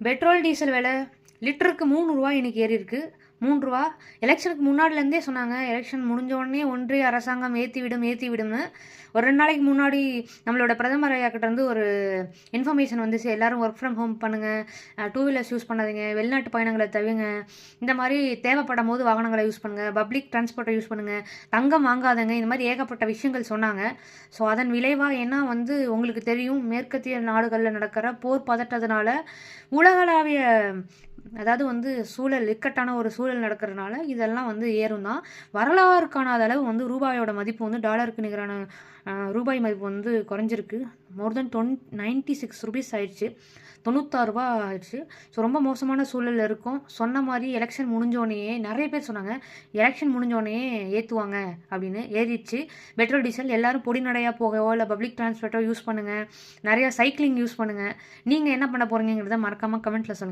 Petrol diesel விலை லிட்டருக்கு ரூ. 3 இன்னைக்கு ஏறி இருக்கு. ரூ. 3. எலெக்ஷனுக்கு முன்னாடிலேருந்தே சொன்னாங்க, எலெக்ஷன் முடிஞ்ச உடனே ஒன்றிய அரசாங்கம் ஏற்றி விடும்னு. ஒரு 2 நாளைக்கு முன்னாடி நம்மளோட பிரதமர் ஐயா கிட்ட இருந்து ஒரு இன்ஃபர்மேஷன் வந்துச்சு. எல்லாரும் ஒர்க் ஃப்ரம் ஹோம் பண்ணுங்கள், டூ வீலர்ஸ் யூஸ் பண்ணாதீங்க, வெளிநாட்டு பயணங்களை தவிங்க, இந்த மாதிரி தேவைப்படும் போது வாகனங்களை யூஸ் பண்ணுங்கள், பப்ளிக் டிரான்ஸ்போர்ட்டை யூஸ் பண்ணுங்கள், தங்கம் வாங்காதங்க, இந்த மாதிரி ஏகப்பட்ட விஷயங்கள் சொன்னாங்க. ஸோ அதன் விளைவாக ஏன்னா உங்களுக்கு தெரியும், மேற்கத்திய நாடுகளில் நடக்கிற போர் பதட்டத்தினால உலகளாவிய சூழல் இக்கட்டான ஒரு சூழல் நடக்கிறதுனால இதெல்லாம் ஏறும் தான். வரலாறு காணாத அளவு ரூபாயோட மதிப்பு டாலருக்கு நிகரான ரூபாய் மதிப்பு குறைஞ்சிருக்கு. மோர் தென் 96 ருபீஸ் ஆயிடுச்சு, 96 ரூபா ஆயிடுச்சு. ஸோ ரொம்ப மோசமான சூழல் இருக்கும். சொன்ன மாதிரி எலெக்ஷன் முடிஞ்சோடனேயே நிறைய பேர் சொன்னாங்க, எலெக்ஷன் முடிஞ்சோடனே ஏற்றுவாங்க அப்படின்னு. ஏறிடுச்சு. பெட்ரோல் டீசல் எல்லாரும் பொடி நடையாக போகவோ இல்லை பப்ளிக் டிரான்ஸ்போர்ட்டோ யூஸ் பண்ணுங்கள், நிறையா சைக்கிளிங் யூஸ் பண்ணுங்கள். நீங்கள் என்ன பண்ண போகிறீங்கிறத மறக்காமல் கமெண்ட்டில் சொல்லுங்கள்.